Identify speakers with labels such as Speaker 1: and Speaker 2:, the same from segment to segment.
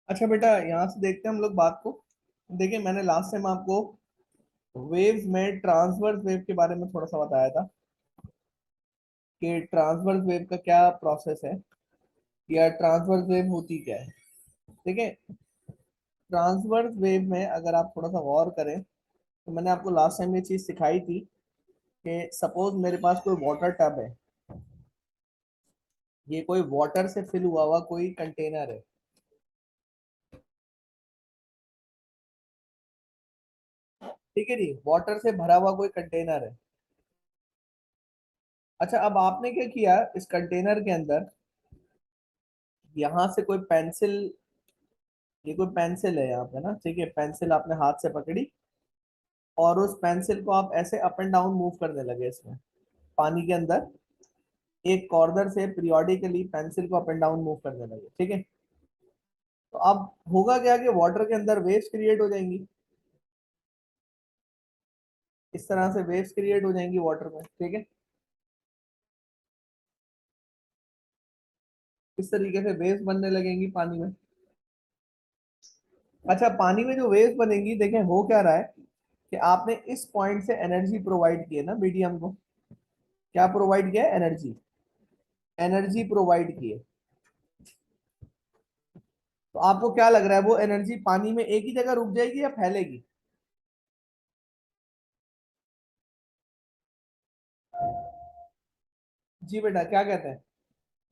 Speaker 1: अच्छा बेटा, यहाँ से देखते हैं हम लोग बात को। देखिए, मैंने लास्ट टाइम आपको वेव्स में ट्रांसवर्स वेव के बारे में थोड़ा सा बताया था कि ट्रांसवर्स वेव का क्या प्रोसेस है या ट्रांसवर्स वेव होती क्या है। ठीक है। ट्रांसवर्स वेव में अगर आप थोड़ा सा गौर करें तो मैंने आपको लास्ट टाइम ये चीज सिखाई थी कि सपोज मेरे पास कोई वाटर टब है। ये कोई वाटर से फिल हुआ हुआ कोई कंटेनर है। ठीक है जी, वाटर से भरा हुआ कोई कंटेनर है। अच्छा, अब आपने क्या किया, इस कंटेनर के अंदर यहाँ से कोई पेंसिल, ये कोई पेंसिल है यहाँ पे ना, ठीक है, पेंसिल आपने हाथ से पकड़ी और उस पेंसिल को आप ऐसे अप एंड डाउन मूव करने लगे इसमें पानी के अंदर। एक कॉर्नर से पीरियोडिकली पेंसिल को अप एंड डाउन मूव करने लगे। ठीक है। तो अब होगा क्या कि वाटर के अंदर वेव्स क्रिएट हो जाएंगी। इस तरह से वेव्स क्रिएट हो जाएंगी वाटर में। ठीक है। इस तरीके से वेव्स बनने लगेंगी पानी में। अच्छा, पानी में जो वेव्स बनेंगी, देखें हो क्या रहा है कि आपने इस पॉइंट से एनर्जी प्रोवाइड की है ना मीडियम को। क्या प्रोवाइड किया है? एनर्जी। एनर्जी प्रोवाइड की है। तो आपको क्या लग रहा है, वो एनर्जी पानी में एक ही जगह रुक जाएगी या फैलेगी? जी बेटा, क्या कहते हैं?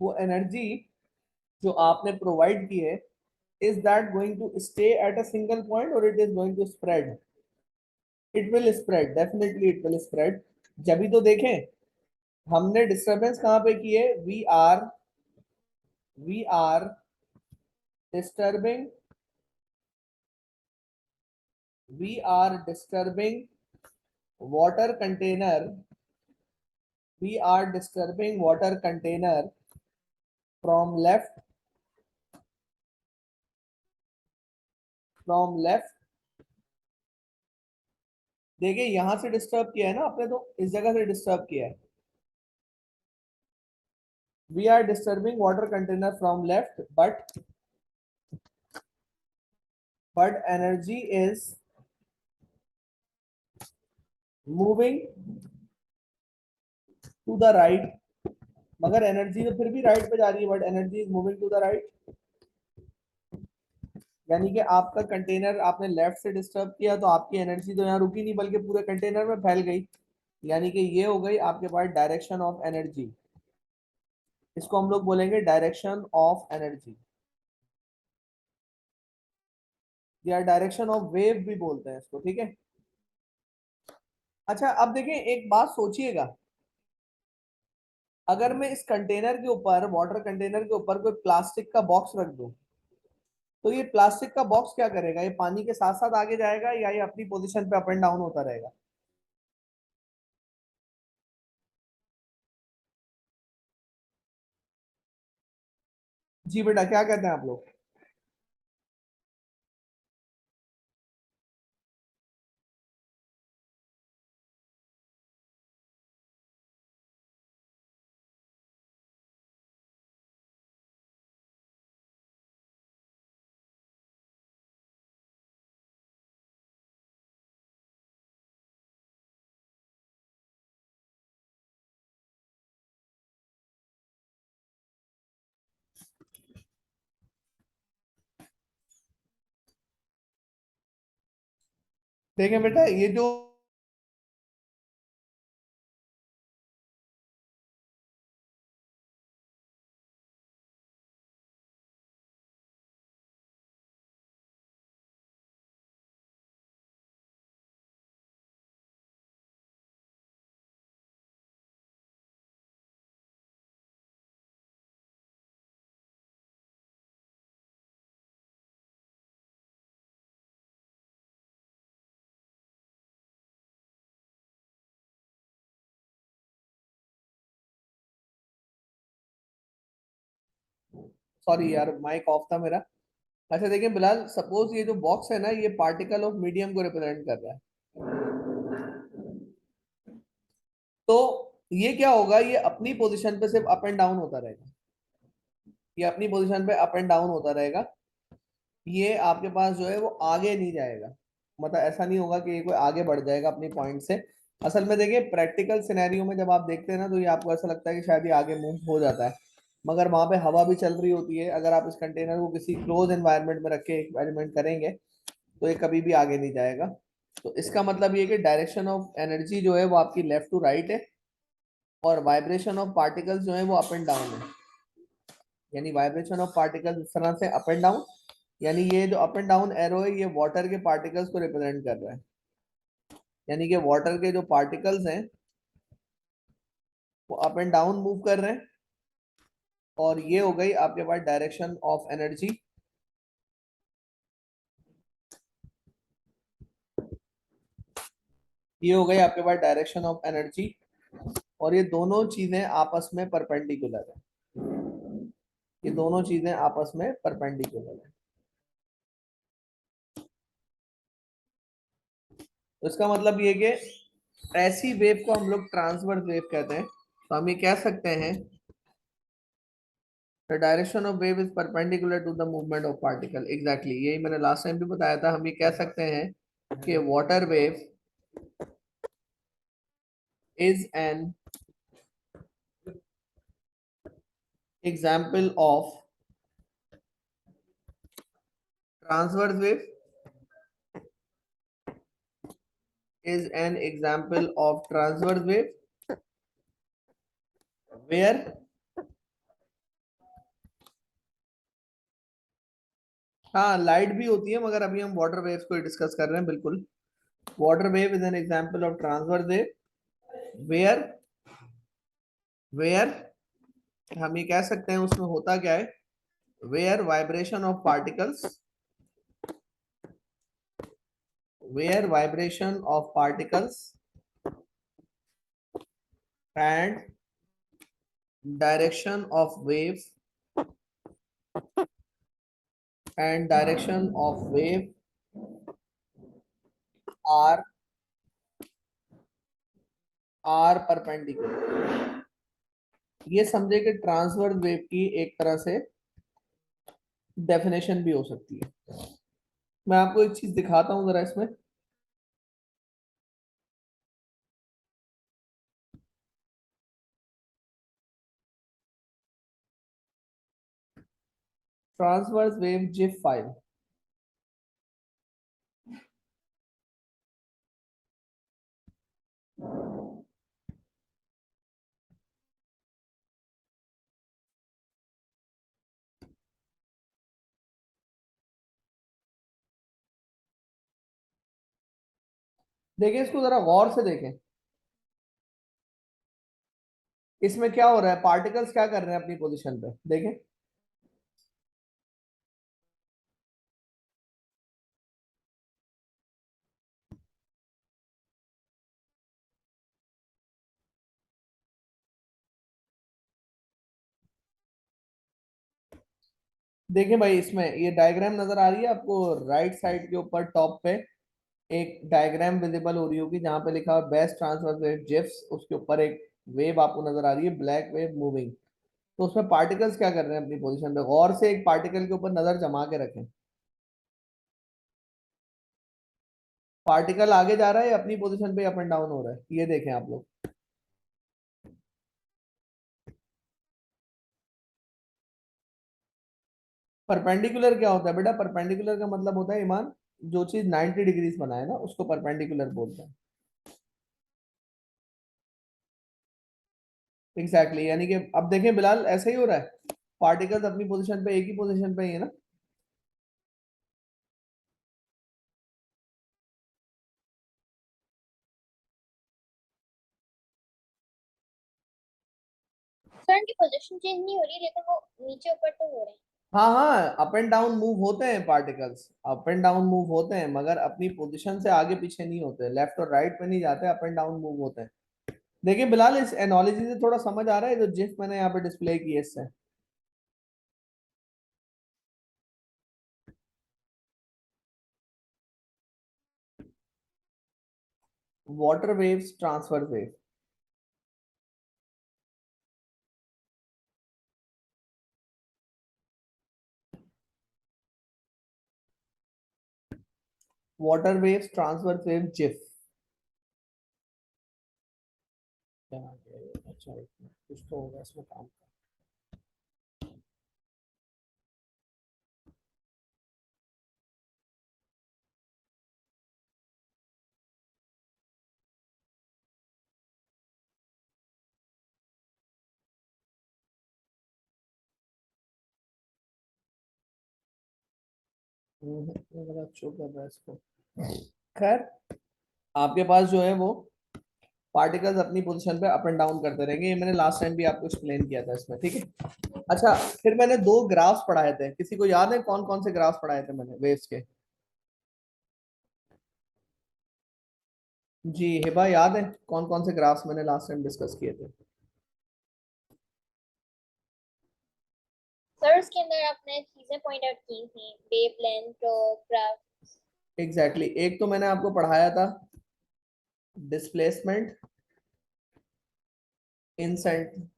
Speaker 1: वो एनर्जी जो आपने प्रोवाइड की है, is that going to stay at a single point और it is going to spread? It will spread, definitely it will spread. जब भी तो देखें, हमने डिस्टरबेंस कहाँ पे की है? We are disturbing, we are disturbing water container, we are disturbing water container from left. देखिए, यहां से डिस्टर्ब किया है ना आपने, तो इस जगह से डिस्टर्ब किया है। We are disturbing water container from left, but energy is moving to the right. मगर एनर्जी तो फिर भी राइट पे जा रही है, but energy is moving to the right. यानी कि आपका कंटेनर आपने लेफ्ट से डिस्टर्ब किया तो आपकी एनर्जी तो यहाँ रुकी नहीं बल्कि पूरे कंटेनर में फैल गई। यानी कि ये हो गई आपके पास डायरेक्शन ऑफ एनर्जी। इसको हम लोग बोलेंगे डायरेक्शन ऑफ एनर्जी, या डायरेक्शन ऑफ वेव भी बोलते हैं इसको। ठीक है। अच्छा, अब देखें, एक बात सोचिएगा। अगर मैं इस कंटेनर के ऊपर, वाटर कंटेनर के ऊपर कोई प्लास्टिक का बॉक्स रख दूं, तो ये प्लास्टिक का बॉक्स क्या करेगा? ये पानी के साथ साथ आगे जाएगा या ये अपनी पोजीशन पे अप एंड डाउन होता रहेगा? जी बेटा, क्या कहते हैं आप लोग? देखें बेटा, ये जो सॉरी यार, माइक ऑफ था मेरा। अच्छा देखिए बिलाल, सपोज ये जो बॉक्स है ना, ये पार्टिकल ऑफ मीडियम को रिप्रेजेंट कर रहा है। तो ये क्या होगा, ये अपनी पोजीशन पे सिर्फ अप एंड डाउन होता रहेगा। ये अपनी पोजीशन पे अप एंड डाउन होता रहेगा। ये आपके पास जो है वो आगे नहीं जाएगा, मतलब ऐसा नहीं होगा कि ये कोई आगे बढ़ जाएगा अपनी पॉइंट से। असल में देखिए प्रैक्टिकल सिनेरियो में जब आप देखते हैं ना, तो ये आपको ऐसा लगता है कि शायद ये आगे मूव हो जाता है, मगर वहां पे हवा भी चल रही होती है। अगर आप इस कंटेनर को किसी क्लोज एनवायरनमेंट में रख के एक्सपेरिमेंट करेंगे तो ये कभी भी आगे नहीं जाएगा। तो इसका मतलब ये कि डायरेक्शन ऑफ एनर्जी जो है वो आपकी लेफ्ट टू राइट है, और वाइब्रेशन ऑफ पार्टिकल्स जो है वो अप एंड डाउन है। यानी वाइब्रेशन ऑफ पार्टिकल्स इस तरह से अप एंड डाउन, यानी ये जो अप एंड डाउन एरो है ये वाटर के पार्टिकल्स को रिप्रेजेंट कर रहा है। यानी कि वाटर के जो पार्टिकल्स हैं वो अप एंड डाउन मूव कर रहे हैं। और ये हो गई आपके पास डायरेक्शन ऑफ एनर्जी। ये हो गई आपके पास डायरेक्शन ऑफ एनर्जी, और ये दोनों चीजें आपस में परपेंडिकुलर है। ये दोनों चीजें आपस में परपेंडिकुलर है। तो इसका मतलब ये कि ऐसी वेव को हम लोग ट्रांसवर्स वेव कहते हैं। तो हम ये कह सकते हैं the direction of wave is perpendicular to the movement of particle. Exactly यही मैंने लास्ट टाइम भी बताया था। हम ये कह सकते हैं कि water wave is an example of transverse wave, is an example of transverse wave where, हाँ लाइट भी होती है मगर अभी हम वाटर वेव्स को डिस्कस कर रहे हैं। बिल्कुल, water wave is an example of transverse wave where, where हम ये कह सकते हैं उसमें होता क्या है, where vibration of particles, where vibration of particles and direction of wave, and direction of wave are are perpendicular. ये समझे कि ट्रांसवर्स वेव की एक तरह से डेफिनेशन भी हो सकती है। मैं आपको एक चीज दिखाता हूं जरा इसमें। Transverse wave GIF file. देखिए इसको जरा गौर से देखें। इसमें क्या हो रहा है, पार्टिकल्स क्या कर रहे हैं अपनी पोजीशन पे, देखें। देखें भाई, इसमें ये डायग्राम नजर आ रही है आपको, राइट साइड के ऊपर टॉप पे एक डायग्राम विजिबल हो रही होगी जहां पे लिखा है बेस्ट ट्रांसवर्स वेव जिफ्स। उसके ऊपर एक वेव आपको नजर आ रही है, ब्लैक वेव मूविंग। तो उसमें पार्टिकल्स क्या कर रहे हैं अपनी पोजीशन पे, गौर से एक पार्टिकल के ऊपर नजर जमा के रखें। पार्टिकल आगे जा रहा है या अपनी पोजीशन पे अप एंड डाउन हो रहा है, ये देखें आप लोग। परपेंडिकुलर क्या होता है बेटा, परपेंडिकुलर का मतलब होता है ईमान, जो चीज 90 डिग्रीज बनाए ना उसको परपेंडिकुलर बोलते हैं। एग्जैक्टली exactly, यानी कि अब देखें बिलाल ऐसा ही हो रहा है, पार्टिकल्स अपनी पोजीशन पे एक ही पोजीशन पे ही है ना।
Speaker 2: सर उनकी पोजीशन चेंज नहीं हो रही लेकिन वो नीचे ऊपर तो हो रहे हैं।
Speaker 1: हाँ हाँ, अप एंड डाउन मूव होते हैं particles, up and down move होते हैं मगर अपनी पोजीशन से आगे पीछे नहीं होते, लेफ्ट और राइट पे नहीं जाते, अप एंड डाउन मूव होते हैं। देखिए बिलाल इस एनोलॉजी से थोड़ा समझ आ रहा है जो जिफ मैंने यहाँ पे डिस्प्ले की है इससे। Water waves transfer wave. Water waves, transverse wave, GIF. क्या आ गया ये? अच्छा एक मिनट, कुछ तो होगा इसमें काम का। ये बड़ा अच्छो कर रहा है इसको। खैर, आपके पास जो है वो पार्टिकल्स अपनी पोजीशन पे अप एंड डाउन करते रहेंगे, ये मैंने लास्ट टाइम भी आपको एक्सप्लेन किया था इसमें, ठीक है। अच्छा, फिर मैंने दो ग्राफ्स पढ़ाए थे, किसी को याद है कौन कौन से ग्राफ्स पढ़ाए थे मैंने वेव्स के? जी हिबा, याद है कौन कौन से ग्राफ्स मैंने लास्ट टाइम डिस्कस किए थे?
Speaker 2: सर उसके अंदर आपने चीजें पॉइंट आउट की थी, वेवलेंथ और ग्राफ।
Speaker 1: Exactly exactly. एक तो मैंने आपको पढ़ाया था डिस्प्लेसमेंट इन सेंट।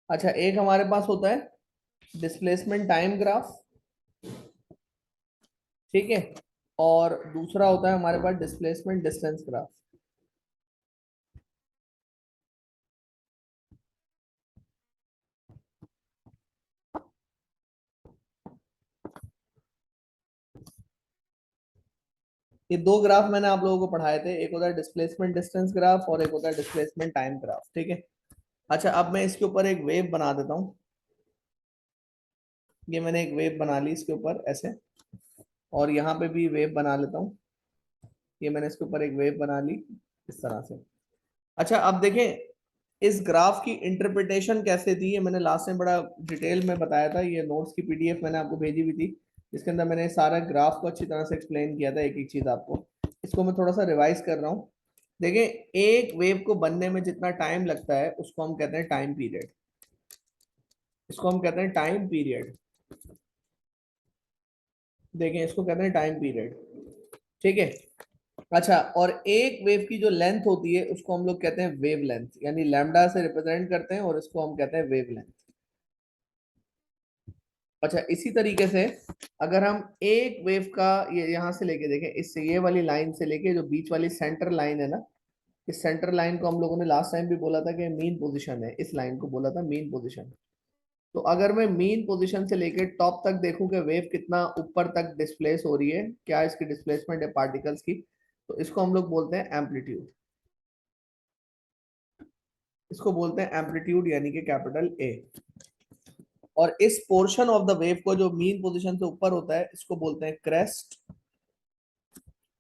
Speaker 1: अच्छा, एक हमारे पास होता है डिस्प्लेसमेंट टाइम ग्राफ, ठीक है, और दूसरा होता है हमारे पास डिस्प्लेसमेंट डिस्टेंस ग्राफ। ये दो ग्राफ मैंने आप लोगों को पढ़ाए थे, एक होता है डिस्प्लेसमेंट डिस्टेंस ग्राफ और एक होता है डिस्प्लेसमेंट टाइम ग्राफ, ठीक है। अच्छा, अब मैं इसके ऊपर एक वेव बना देता हूँ। ये मैंने एक वेव बना ली इसके ऊपर ऐसे, और यहाँ पे भी वेव बना लेता हूँ। ये मैंने इसके ऊपर एक वेव बना ली इस तरह से। अच्छा, अब देखें इस ग्राफ की इंटरप्रिटेशन कैसे थी, ये मैंने लास्ट में बड़ा डिटेल में बताया था। ये नोट्स की पीडीएफ मैंने आपको भेजी हुई थी, जिसके अंदर मैंने सारा ग्राफ को अच्छी तरह से एक्सप्लेन किया था, एक एक चीज आपको। इसको मैं थोड़ा सा रिवाइज कर रहा हूँ। देखें, एक वेव को बनने में जितना टाइम लगता है उसको हम कहते हैं टाइम पीरियड। इसको हम कहते हैं टाइम पीरियड। देखें, इसको कहते हैं टाइम पीरियड, ठीक है। अच्छा, और एक वेव की जो लेंथ होती है उसको हम लोग कहते हैं वेव लेंथ, यानी लैम्डा से रिप्रेजेंट करते हैं और इसको हम कहते हैं वेव लेंथ। अच्छा, इसी तरीके से अगर हम एक वेव का ये यहां से लेके देखें, इससे ये वाली लाइन से लेके जो बीच वाली सेंटर लाइन है ना, इस सेंटर लाइन को हम लोगों ने लास्ट टाइम भी बोला था कि मीन पोजीशन है, इस लाइन को बोला था मीन पोजीशन। तो अगर मैं मीन पोजीशन से लेके टॉप तक देखूं कि वेव कितना ऊपर तक डिस्प्लेस हो रही है, क्या इसकी डिस्प्लेसमेंट है पार्टिकल्स की, तो इसको हम लोग बोलते हैं एम्पलीट्यूड। इसको बोलते हैं एम्पलीट्यूड, यानी कि कैपिटल ए। और इस पोर्शन ऑफ द वेव को जो मीन पोजीशन से ऊपर होता है इसको बोलते हैं क्रेस्ट,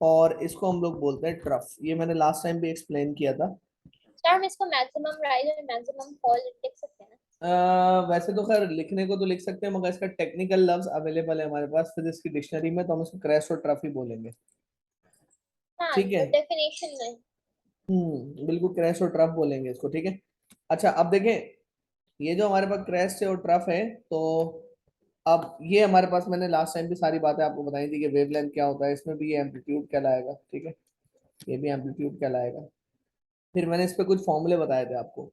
Speaker 1: और इसको हम लोग बोलते हैं ट्रफ। ये मैंने लास्ट टाइम भी एक्सप्लेन किया था।
Speaker 2: सर हम इसको मैक्सिमम राइज और मैक्सिमम फॉल लिख सकते हैं ना?
Speaker 1: वैसे तो खैर लिखने को तो लिख सकते हैं, मगर इसका टेक्निकल लफ्ज अवेलेबल है हमारे पास फिजिक्स की डिक्शनरी में, तो हम इसको क्रैश और ट्रफ ही बोलेंगे,
Speaker 2: हाँ,
Speaker 1: ठीक है।
Speaker 2: जो डेफिनेशन में।
Speaker 1: बिल्कुल क्रैश और ट्रफ बोलेंगे इसको, ठीक है। अच्छा, अब देखें, ये जो हमारे पास क्रैश है और ट्रफ है, तो अब ये हमारे पास मैंने लास्ट टाइम भी सारी बातें आपको बताई थी कि वेवलेंथ क्या होता है, इसमें भी ये एम्पलीट्यूड कहलाएगा, ठीक है। ये भी एम्पलीट्यूड कहलाएगा। फिर मैंने इस पे कुछ फॉर्मूले बताए थे आपको।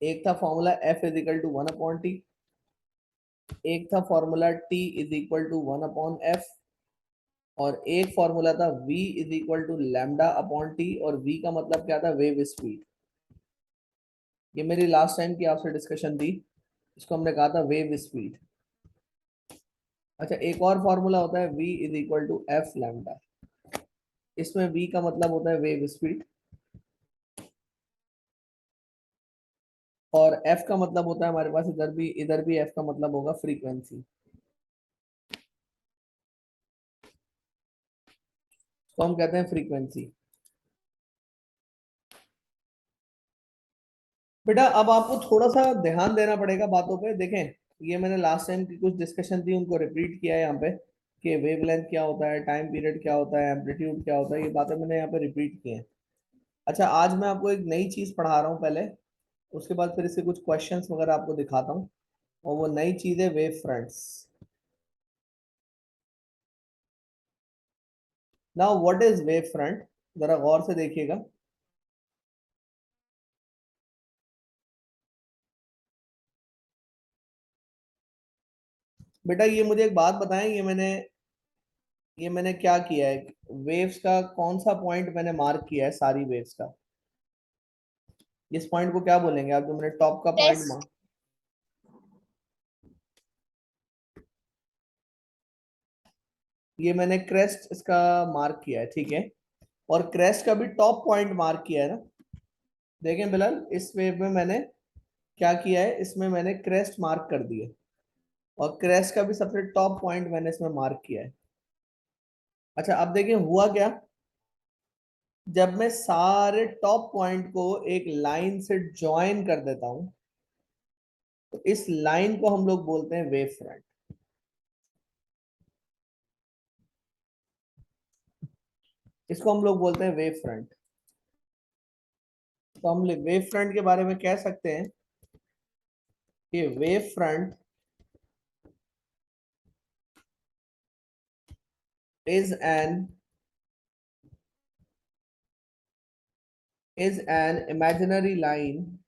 Speaker 1: एक था formula F is equal to 1/t, एक था formula T is equal to 1/f, और एक फॉर्मूला था v is equal to lambda upon T, और v का मतलब क्या था, वेव स्पीड। ये मेरी लास्ट टाइम की आपसे डिस्कशन थी, इसको हमने कहा था वेव स्पीड। अच्छा, एक और फॉर्मूला होता है v is equal to F lambda. इसमें v का मतलब होता है वेव स्पीड, और f का मतलब होता है हमारे पास इधर भी f का मतलब होगा फ्रीक्वेंसी। तो हम कहते हैं फ्रीक्वेंसी। बेटा अब आपको थोड़ा सा ध्यान देना पड़ेगा बातों पे। देखें, ये मैंने लास्ट टाइम की कुछ डिस्कशन थी उनको रिपीट किया है यहाँ पे, कि वेवलेंथ क्या होता है, टाइम पीरियड क्या होता है, एम्पलीट्यूड क्या होता है, ये बातें मैंने यहाँ पे रिपीट की हैं। अच्छा, आज मैं आपको एक नई चीज पढ़ा रहा हूँ पहले, उसके बाद फिर इसके कुछ क्वेश्चंस वगैरह आपको दिखाता हूँ। और वो नई चीज है wave fronts. Now what is wave front, जरा गौर से देखिएगा। बेटा ये मुझे एक बात बताएं, ये मैंने क्या किया है, वेव्स का कौन सा पॉइंट मैंने मार्क किया है सारी वेव्स का, इस पॉइंट को क्या बोलेंगे आप, जो मैंने टॉप का पॉइंट
Speaker 2: टेस्ट।
Speaker 1: मार्क, ये मैंने क्रेस्ट इसका मार्क किया है, ठीक है। और क्रेस्ट का भी टॉप पॉइंट मार्क किया है ना। देखें बिलाल, इस वेव में मैंने क्या किया है, इसमें मैंने क्रेस्ट मार्क कर दिया, और क्रेस्ट का भी सबसे टॉप पॉइंट मैंने इसमें मार्क किया है। अच्छा अब देखिए हुआ क्या, जब मैं सारे टॉप पॉइंट को एक लाइन से ज्वाइन कर देता हूं, तो इस लाइन को हम लोग बोलते हैं वेव फ्रंट। इसको हम लोग बोलते हैं वेव फ्रंट। तो हम वेव फ्रंट के बारे में कह सकते हैं कि wave front is an imaginary line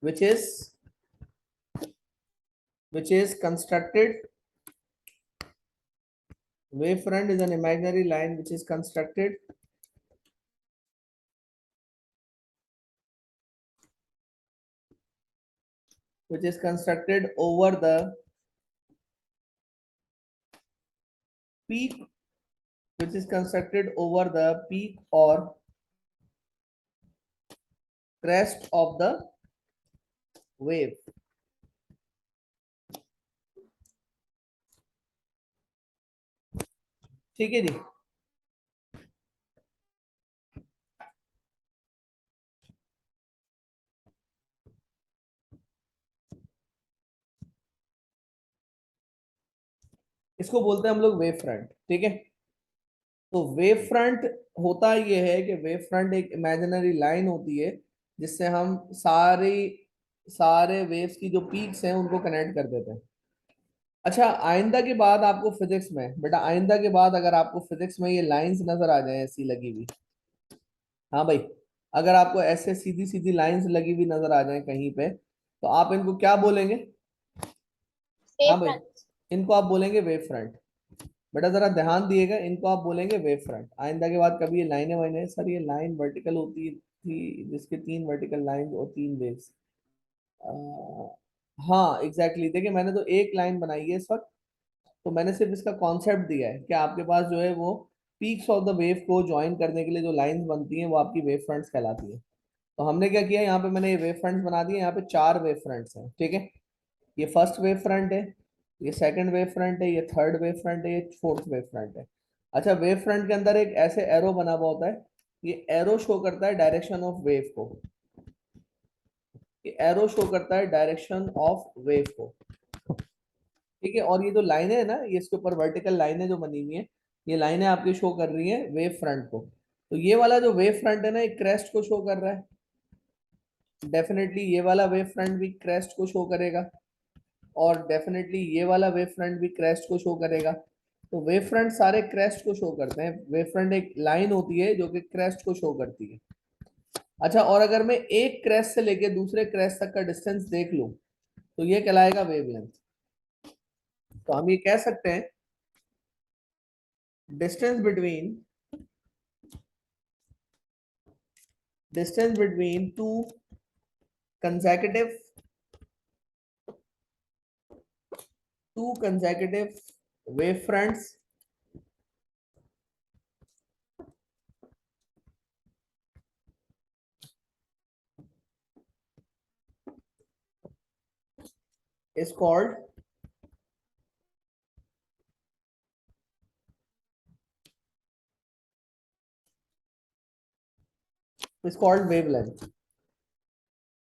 Speaker 1: which is constructed. Wavefront is an imaginary line which is constructed over the peak, which is constructed over the peak or crest of the wave. ठीक है जी। इसको बोलते हैं हम लोग wave front, ठीक है। तो वेव फ्रंट होता ये है कि वेव फ्रंट एक इमेजिनरी लाइन होती है जिससे हम सारे वेव्स की जो पीक्स हैं उनको कनेक्ट कर देते हैं। अच्छा आइंदा के बाद आपको फिजिक्स में, बेटा आइंदा के बाद अगर आपको फिजिक्स में ये लाइंस नजर आ जाए ऐसी लगी हुई, हाँ भाई, अगर आपको ऐसे सीधी सीधी लाइंस लगी हुई नजर आ जाए कहीं पे, तो आप इनको क्या बोलेंगे?
Speaker 2: वेव
Speaker 1: हाँ भाई,
Speaker 2: फ्रंट।
Speaker 1: इनको आप बोलेंगे वेव फ्रंट। बेटा जरा ध्यान दिएगा, इनको आप बोलेंगे वेव फ्रंट। आइंदा के बाद कभी ये लाइनें वाइनें, सर ये लाइन वर्टिकल होती थी जिसके 3 वर्टिकल लाइन और 3 वेव्स, हाँ एग्जैक्टली exactly। देखिए मैंने तो एक लाइन बनाई है इस वक्त, तो मैंने सिर्फ इसका कॉन्सेप्ट दिया है कि आपके पास जो है वो पीक्स ऑफ द वेव को ज्वाइन करने के लिए जो लाइंस बनती हैं वो आपकी वेव फ्रंट्स कहलाती है। तो हमने क्या किया, यहाँ पे मैंने ये वेव फ्रंट्स बना दिए, यहाँ पे 4 वेव फ्रंट्स हैं, ठीक है। ये फर्स्ट वेव फ्रंट है, ये सेकंड वेव फ्रंट है, ये थर्ड वेव फ्रंट है, ये फोर्थ वेव फ्रंट है। अच्छा वेव फ्रंट के अंदर एक ऐसे एरो बना हुआ होता है, ये एरो शो करता है डायरेक्शन ऑफ वेव को, ये एरो शो करता है डायरेक्शन ऑफ वेव को, ठीक है। और ये जो लाइनें है ना, ये इसके ऊपर वर्टिकल लाइनें जो बनी हुई है, ये लाइनें आपकी शो कर रही हैं वेव फ्रंट को। तो ये वाला जो वेव फ्रंट है ना, एक क्रेस्ट को शो कर रहा है, डेफिनेटली ये वाला वेव फ्रंट भी क्रेस्ट को शो करेगा, और डेफिनेटली ये वाला वेव फ्रंट भी क्रेस्ट को शो करेगा। तो वेव फ्रंट सारे क्रेस्ट को शो करते हैं, वेव फ्रंट एक लाइन होती है जो कि क्रेस्ट को शो करती है। अच्छा और अगर मैं एक क्रेस्ट से लेके दूसरे क्रेस्ट तक का डिस्टेंस देख लूं, तो ये कहलाएगा वेवलेंथ। तो हम ये कह सकते हैं distance between two consecutive wave fronts is called wavelength।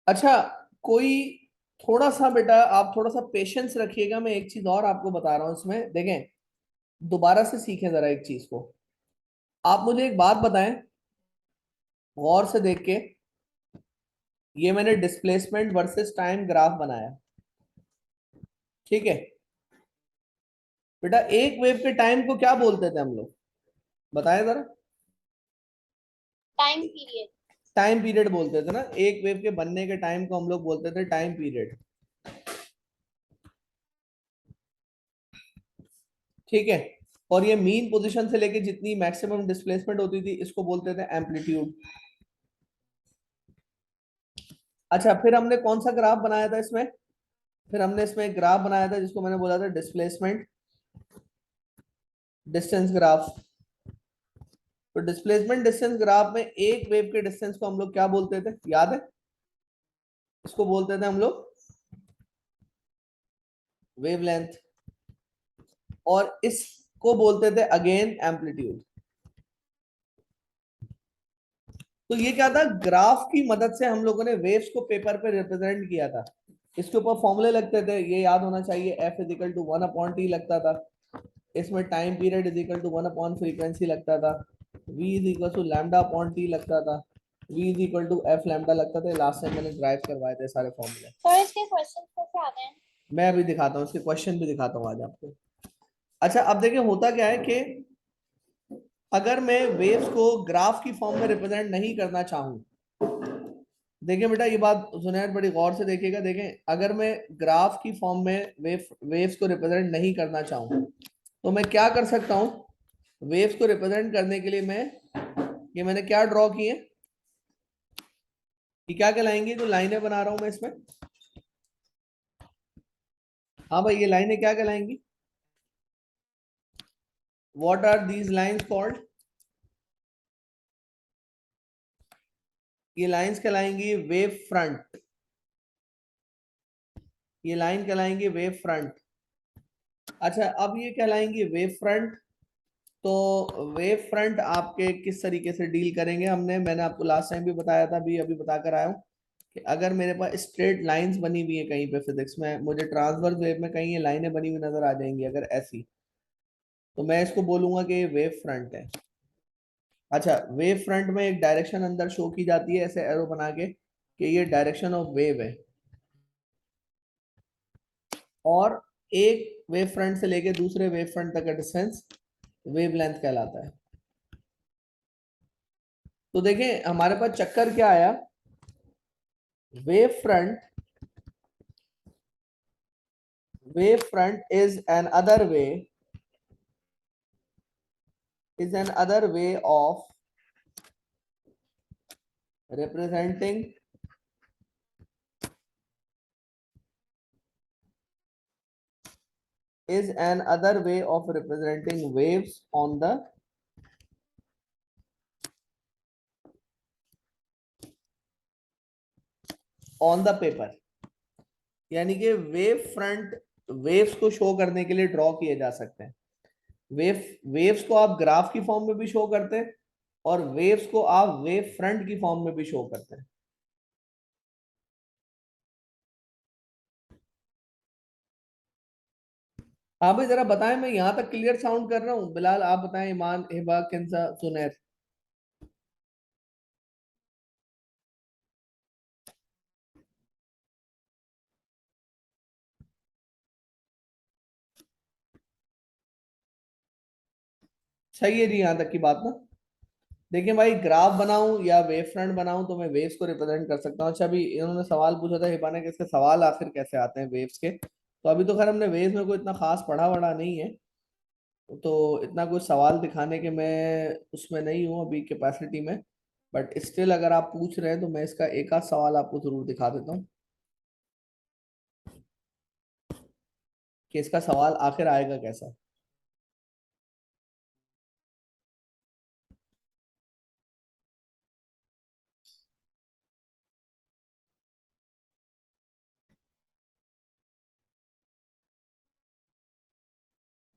Speaker 1: अच्छा कोई थोड़ा सा बेटा आप थोड़ा सा पेशेंस रखिएगा, मैं एक चीज और आपको बता रहा हूं इसमें, देखें दोबारा से सीखें जरा एक चीज को। आप मुझे एक बात बताएं गौर से देख के, ये मैंने डिस्प्लेसमेंट वर्सेस टाइम ग्राफ बनाया, ठीक है। बेटा एक वेव के टाइम को क्या बोलते थे हम लोग, बताएं जरा।
Speaker 2: Time period.
Speaker 1: टाइम पीरियड बोलते थे ना, एक वेव के बनने के टाइम को हम लोग बोलते थे टाइम पीरियड। ठीक है। और ये मीन पोजीशन से लेके जितनी मैक्सिमम डिस्प्लेसमेंट होती थी इसको बोलते थे एम्पलीट्यूड। अच्छा, फिर हमने कौन सा ग्राफ बनाया था इसमें? फिर हमने इसमें एक ग्राफ बनाया था जिसको मैंने बोला था डिस्प्लेसमेंट डिस्टेंस ग्राफ। तो डिस्प्लेसमेंट डिस्टेंस ग्राफ में एक वेव के डिस्टेंस को हम लोग क्या बोलते थे, याद है? इसको बोलते थे हम लोग वेवलेंथ, और इसको बोलते थे अगेन एम्पलीट्यूड। तो ये क्या था, ग्राफ की मदद से हम लोगों ने वेव्स को पेपर पे रिप्रेजेंट किया था। इसके ऊपर फॉर्मूले लगते थे, ये याद होना चाहिए, F इजिकल टू 1/T लगता था। इसमें टाइम पीरियड इजिकल टू 1/फ्रीक्वेंसी लगता था। V is equal to lambda upon T लगता था। V is equal to F lambda लगता था। लास्ट टाइम मैंने ड्राइव करवाए थे सारे फॉर्मूले।
Speaker 2: सर इसके क्वेश्चंस कैसे आ गए हैं?
Speaker 1: मैं अभी दिखाता हूँ, इसके क्वेश्चन भी दिखाता हूँ आज आपको। अच्छा, अब देखिए होता क्या है कि अगर मैं वेव्स को ग्राफ की फॉर्म में रिप्रेजेंट नहीं करना चाहूँ, देखिए बेटा ये बात सुनैर बड़ी गौर से देखिएगा। देखें, अगर मैं ग्राफ की फॉर्म में वेव्स को रिप्रेजेंट नहीं करना चाहूँ तो मैं क्या कर सकता हूँ। वेव्स को रिप्रेजेंट करने के लिए ये मैंने क्या ड्रॉ किए, ये क्या कहलाएंगी? जो लाइनें बना रहा हूं मैं इसमें, हाँ भाई, ये लाइनें क्या कहलाएंगी? What are these lines called? ये लाइंस कहलाएंगी वेव फ्रंट। ये लाइन कहलाएंगी वेव फ्रंट। अच्छा, अब ये कहलाएंगी वेव फ्रंट। तो वेव फ्रंट आपके किस तरीके से डील करेंगे, मैंने आपको लास्ट टाइम भी बताया था, अभी बताकर आया हूँ कि अगर मेरे पास स्ट्रेट लाइंस बनी हुई है कहीं पे फिजिक्स में, मुझे ट्रांसवर्स वेव में कहीं ये लाइनें बनी हुई नजर आ जाएंगी अगर ऐसी, तो मैं इसको बोलूंगा कि ये वेव फ्रंट है। अच्छा, वेव फ्रंट में एक डायरेक्शन अंदर शो की जाती है ऐसे एरो बना के कि ये डायरेक्शन ऑफ वेव है, और एक वेव फ्रंट से लेके दूसरे वेव फ्रंट तक का डिस्टेंस वेवलेंथ कहलाता है। तो देखें हमारे पास चक्कर क्या आया, wave front is an other way of representing waves on the paper। यानी कि वेव फ्रंट वेव्स को शो करने के लिए ड्रॉ किए जा सकते हैं। वेव्स को आप ग्राफ की फॉर्म में भी शो करते हैं, और वेव्स को आप वेव फ्रंट की फॉर्म में भी शो करते हैं। हाँ भाई, जरा बताएं, मैं यहां तक क्लियर साउंड कर रहा हूँ? बिलाल आप बताएं, ईमान, हिबा, किंसा, सुनैर। सही है जी, यहां तक की बात ना। देखिए भाई, ग्राफ बनाऊं या वेव फ्रंट बनाऊं तो मैं वेव्स को रिप्रेजेंट कर सकता हूँ। अच्छा, अभी इन्होंने सवाल पूछा था हिबा ने कि इसके सवाल आखिर कैसे आते हैं वेव्स के, तो अभी तो खैर हमने वेव्स में कोई इतना खास पढ़ा वढ़ा नहीं है, तो इतना कुछ सवाल दिखाने के मैं उसमें नहीं हूँ अभी कैपेसिटी में। बट स्टिल अगर आप पूछ रहे हैं तो मैं इसका एक आध सवाल आपको जरूर दिखा देता हूँ कि इसका सवाल आखिर आएगा कैसा।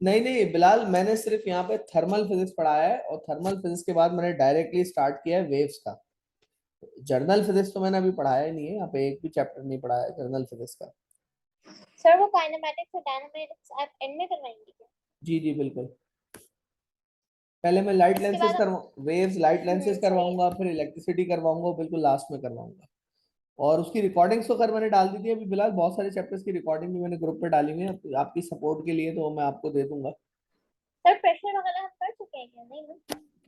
Speaker 1: नहीं नहीं बिलाल, मैंने सिर्फ यहाँ पे थर्मल फिजिक्स पढ़ाया है, और थर्मल फिजिक्स के बाद मैंने डायरेक्टली स्टार्ट किया है वेव्स का। जर्नल फिजिक्स तो मैंने अभी पढ़ाया ही नहीं है, यहाँ पे एक भी चैप्टर नहीं पढ़ाया है जर्नल फिजिक्स का।
Speaker 2: सर वो काइनेमैटिक्स और डायनामिक्स आप एंड में करवाएंगे क्या?
Speaker 1: जी जी बिल्कुल। पहले मैं लाइट
Speaker 2: इसके
Speaker 1: लेंसेज
Speaker 2: बाद
Speaker 1: करवा वेव्स लाइट लेंसेज
Speaker 2: सही है।
Speaker 1: करवाऊंगा, फिर इलेक्ट्रिसिटी करवाऊंगा, बिल्कुल लास्ट में करवाऊंगा। और उसकी रिकॉर्डिंग्स तो खैर मैंने डाल दी थी अभी फिलहाल, बहुत सारे चैप्टर्स की रिकॉर्डिंग भी मैंने ग्रुप पे डाली हुई है आपकी सपोर्ट के लिए, तो मैं आपको दे दूंगा।
Speaker 2: सर प्रेशर वगैरह हम कर चुके हैं क्या? नहीं ना,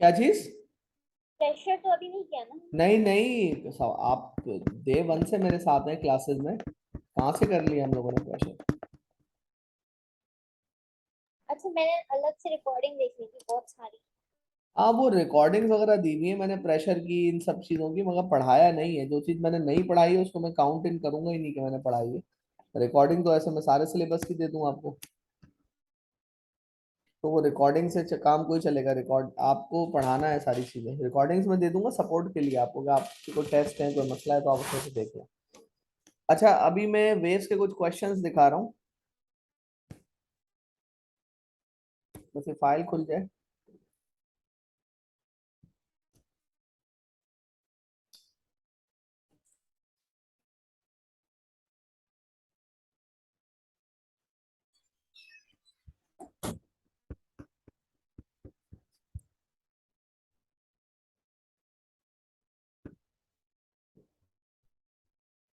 Speaker 1: क्या चीज?
Speaker 2: प्रेशर तो अभी नहीं किया ना।
Speaker 1: नहीं नहीं, तो आप डे वन से मेरे साथ हैं क्लासेस में, कहाँ से कर लिया हम लोगों ने प्रेशर?
Speaker 2: अच्छा, मैंने अलग से रिकॉर्डिंग देख ली थी बहुत सारी।
Speaker 1: हाँ वो रिकॉर्डिंग्स वगैरह दी हुई है मैंने प्रेशर की, इन सब चीजों की, मगर पढ़ाया नहीं है। जो चीज मैंने नहीं पढ़ाई है उसको मैं काउंट इन करूंगा ही नहीं कि मैंने पढ़ाई है। रिकॉर्डिंग तो ऐसे मैं सारे सिलेबस की दे दूं आपको, तो वो रिकॉर्डिंग से काम कोई चलेगा। रिकॉर्ड आपको पढ़ाना है सारी चीजें, रिकॉर्डिंग्स में दे दूंगा सपोर्ट के लिए आपको, कि आपको कोई टेस्ट है कोई मसला है तो आप उसमें से देख लें। अच्छा अभी मैं वेव्स के कुछ क्वेश्चंस दिखा रहा हूँ, बस ये फाइल खुल जाए।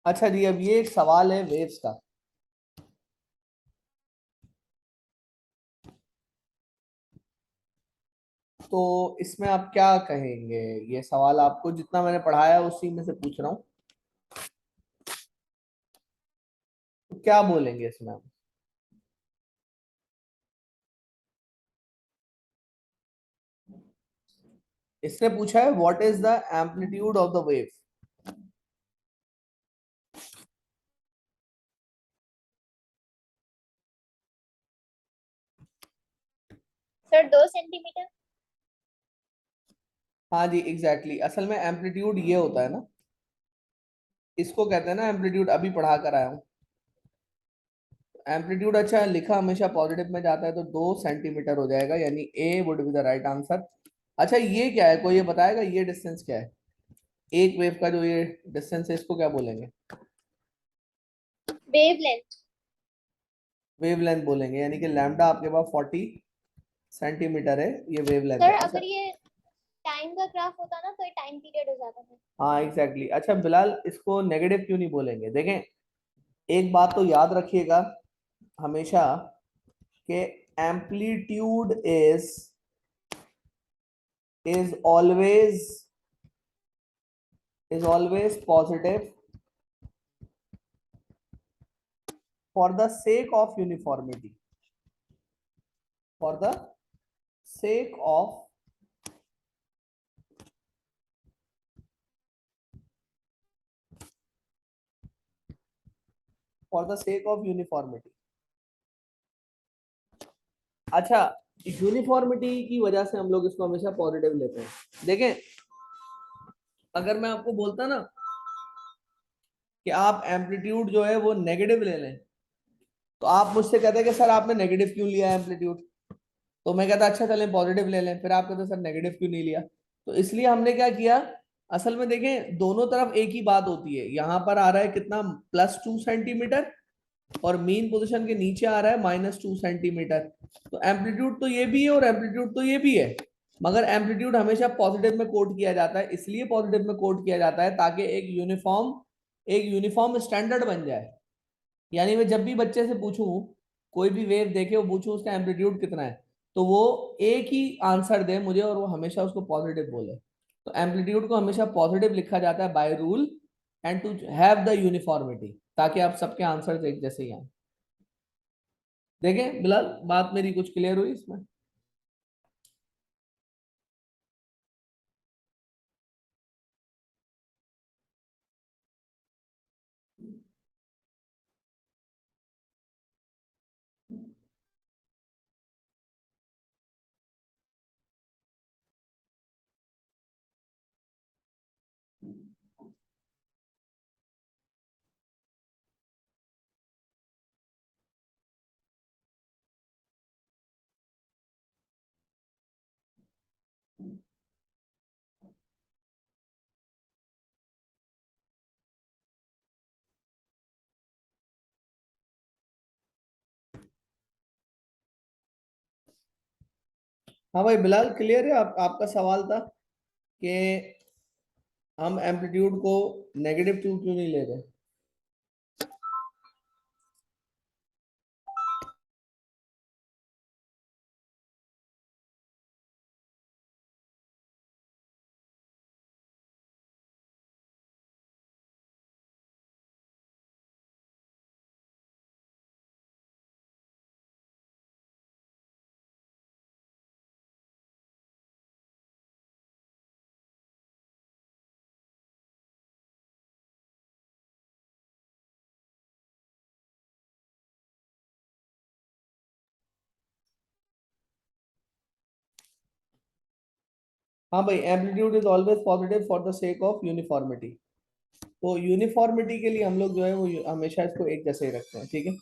Speaker 1: अच्छा जी, अब ये एक सवाल है वेव्स का। तो इसमें आप क्या कहेंगे? ये सवाल आपको जितना मैंने पढ़ाया उसी में से पूछ रहा हूँ, तो क्या बोलेंगे इसमें आप? इसने पूछा है what is the amplitude of the wave.
Speaker 2: Sir 2 centimetre.
Speaker 1: हाँ जी एग्जैक्टली, असल में एम्पलीट्यूड ये होता है ना, इसको कहते हैं ना एम्पलीट्यूड, अभी पढ़ा कर आया हूँ। एम्पलीट्यूड अच्छा लिखा हमेशा पॉजिटिव में जाता है, तो 2 सेंटीमीटर हो जाएगा, यानी A would be the right answer. अच्छा ये क्या है, कोई ये बताएगा ये डिस्टेंस क्या है? एक वेव का जो ये डिस्टेंस है इसको क्या बोलेंगे?
Speaker 2: वेवलेंथ।
Speaker 1: वेवलेंथ बोलेंगे, यानी कि लैम्डा आपके पास 40 सेंटीमीटर है, ये वेवलेंथ है।
Speaker 2: सर
Speaker 1: अच्छा
Speaker 2: अगर ये टाइम का ग्राफ होता ना तो ये टाइम पीरियड हो जाता था।
Speaker 1: हाँ एग्जैक्टली अच्छा बिलाल, इसको नेगेटिव क्यों नहीं बोलेंगे? देखें एक बात तो याद रखिएगा हमेशा, कि amplitude is always positive for the sake of uniformity, for the sake of for the sake of uniformity। अच्छा यूनिफॉर्मिटी की वजह से हम लोग इसको हमेशा पॉजिटिव लेते हैं। देखें अगर मैं आपको बोलता ना कि आप एम्पलीट्यूड जो है वो नेगेटिव ले लें, तो आप मुझसे कहते हैं कि सर आपने नेगेटिव क्यों लिया एम्पलीट्यूड, तो मैं कहता अच्छा चलें पॉजिटिव ले लें, फिर आप कहते सर नेगेटिव क्यों नहीं लिया। तो इसलिए हमने क्या किया, असल में देखें दोनों तरफ एक ही बात होती है। यहां पर आ रहा है कितना, +2 सेंटीमीटर, और मीन पोजीशन के नीचे आ रहा है -2 सेंटीमीटर। तो एम्पलीट्यूड तो ये भी है और एम्पलीट्यूड तो ये भी है, मगर एम्पलीट्यूड हमेशा पॉजिटिव में कोट किया जाता है। इसलिए पॉजिटिव में कोट किया जाता है ताकि एक यूनिफॉर्म स्टैंडर्ड बन जाए। यानी मैं जब भी बच्चे से पूछूं, कोई भी वेव देखे वो पूछूं उसका एम्पलीट्यूड कितना है, तो वो एक ही आंसर दे मुझे और वो हमेशा उसको पॉजिटिव बोले। तो एम्पलीट्यूड को हमेशा पॉजिटिव लिखा जाता है by rule, and to have the uniformity, ताकि आप सबके आंसर एक जैसे ही आए। देखें बिलाल बात मेरी कुछ क्लियर हुई इसमें? हाँ भाई बिलाल क्लियर है, आपका सवाल था कि हम एम्पलीट्यूड को नेगेटिव क्यों नहीं ले रहे। हाँ भाई, amplitude is always positive for the sake of uniformity. तो यूनिफॉर्मिटी के लिए हम लोग जो है वो हमेशा इसको एक जैसे ही रखते हैं, ठीक है।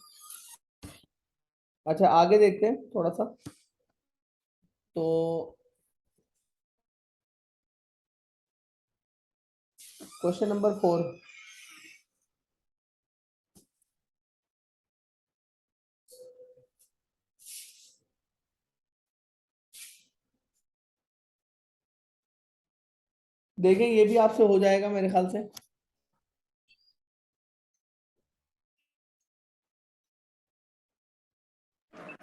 Speaker 1: अच्छा आगे देखते हैं थोड़ा सा। तो क्वेश्चन नंबर 4। देखें, ये भी आपसे हो जाएगा मेरे ख्याल से।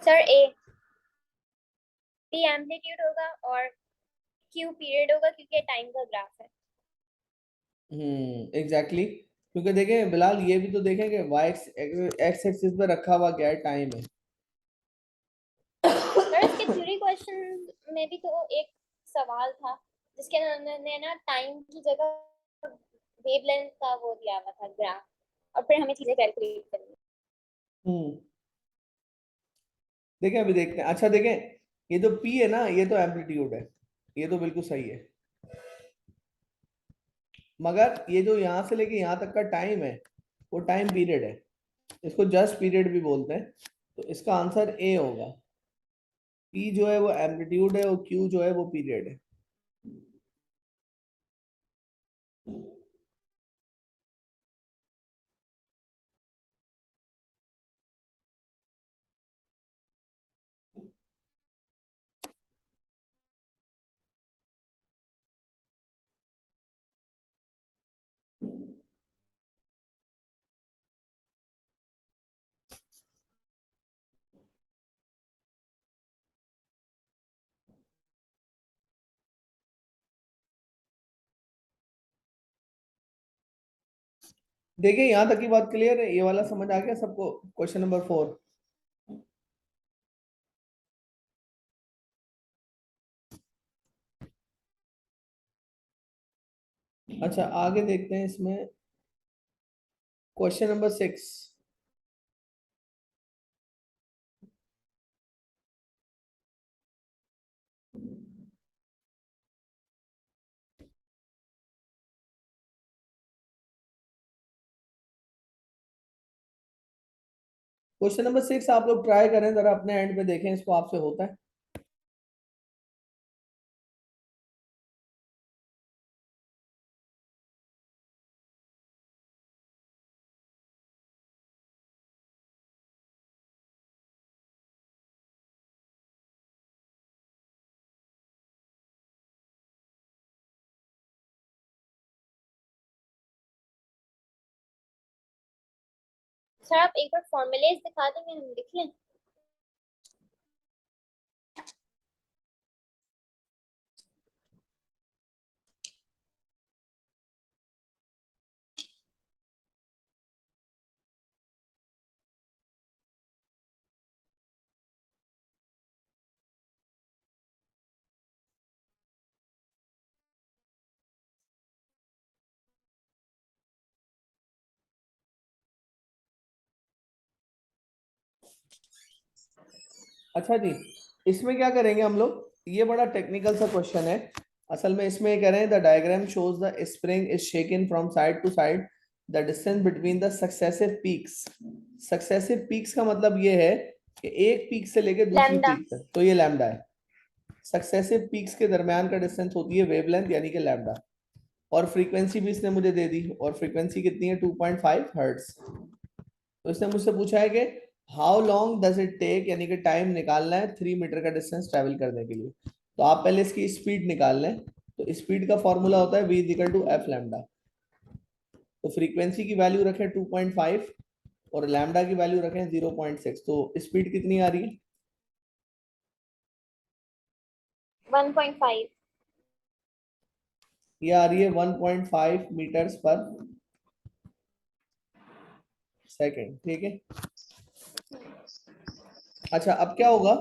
Speaker 2: सर ए पी एम्पलीट्यूड होगा और क्यू पीरियड होगा क्योंकि टाइम का ग्राफ है।
Speaker 1: एग्जैक्टली। क्योंकि देखें बिलाल, ये भी तो देखें कि वाई एक्स एक्सिस पे रखा हुआ क्या है, टाइम है।
Speaker 2: सर इसके थ्योरी क्वेश्चन में भी तो एक सवाल था जिसके उन्होंने ना टाइम की जगह वेवलेंथ का वो दिया हुआ था ग्राफ, और फिर हमें चीजें कैलकुलेट करनी।
Speaker 1: हम्म देखें, अभी देखते हैं। अच्छा देखें, ये जो पी है ना, ये तो एम्पलीट्यूड है, ये तो बिल्कुल सही है। मगर ये जो यहाँ से लेके यहाँ तक का टाइम है, वो टाइम पीरियड है। इसको जस्ट पीरियड भी बोलते हैं। तो इसका आंसर ए होगा। पी जो है वो एम्पलीट्यूड है और क्यू जो है वो पीरियड है। देखिए, यहाँ तक की बात क्लियर है, ये वाला समझ आ गया सबको, क्वेश्चन नंबर 4। अच्छा आगे देखते हैं इसमें, क्वेश्चन नंबर 6। क्वेश्चन नंबर 6 आप लोग ट्राई करें जरा, अपने एंड पे देखें इसको आपसे होता है।
Speaker 2: सर आप एक बार फॉर्मूलेज दिखा देंगे, हम लिख लें।
Speaker 1: अच्छा जी, इसमें क्या करेंगे हम लोग, ये बड़ा टेक्निकल सा क्वेश्चन है। असल में इसमें ये कह रहे हैं, the diagram shows the spring is shaken from side to side, the distance between the successive peaks. Successive peaks का मतलब ये है कि एक पीक से लेके दूसरी
Speaker 2: लैम्डा।
Speaker 1: पीक तक, तो ये लैम्डा है। सक्सेसिव पीक्स के दरमियान का डिस्टेंस होती है वेवलेंथ, यानी कि लैम्डा। और फ्रीक्वेंसी भी इसने मुझे दे दी, और फ्रीक्वेंसी कितनी है, 2.5 हर्ट्ज। तो इसने मुझसे पूछा है कि how long does it take, यानी कि टाइम निकालना है 3 मीटर का डिस्टेंस ट्रेवल करने के लिए। तो आप पहले इसकी स्पीड निकाल लें। तो स्पीड का फॉर्मूला होता है v equal to F lambda. तो फ्रीक्वेंसी की वैल्यू रखें 2.5 और लैम्डा की वैल्यू रखें 0.6। तो स्पीड कितनी आ रही है?
Speaker 2: 1.5।
Speaker 1: ये आ रही है 1.5 मीटर्स पर सेकेंड, ठीक है। अच्छा अब क्या होगा,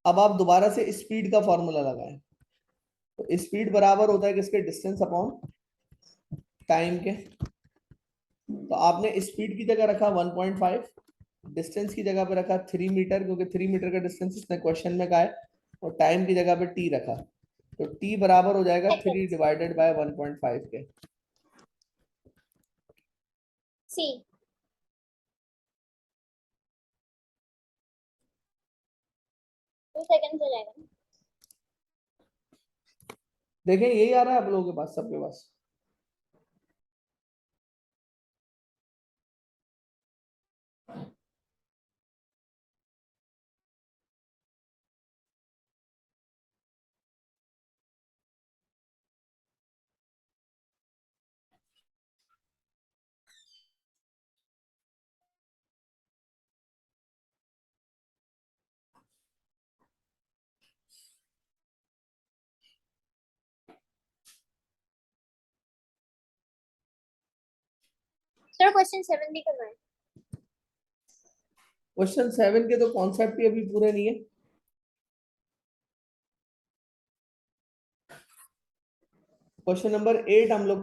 Speaker 1: अब आप दोबारा से स्पीड का फॉर्मूला लगाएं। तो स्पीड बराबर होता है किसके, डिस्टेंस अपॉन टाइम के। तो आपने स्पीड की जगह रखा 1.5, डिस्टेंस की जगह पे रखा 3 मीटर, क्योंकि 3 मीटर का डिस्टेंस इसने क्वेश्चन में कहा है, और टाइम की जगह पे टी रखा। तो t बराबर हो जाएगा 3
Speaker 2: Seconds.
Speaker 1: डिवाइडेड बाय 1.5 के।
Speaker 2: C. टू सेकेंड्स हो जाएगा ना?
Speaker 1: देखें यही आ रहा है आप लोगों के पास, सबके पास?
Speaker 2: सर क्वेश्चन 7 भी करना है।
Speaker 1: क्वेश्चन 7 के तो कॉन्सेप्ट ही अभी पूरे नहीं है। क्वेश्चन नंबर 8 हम लोग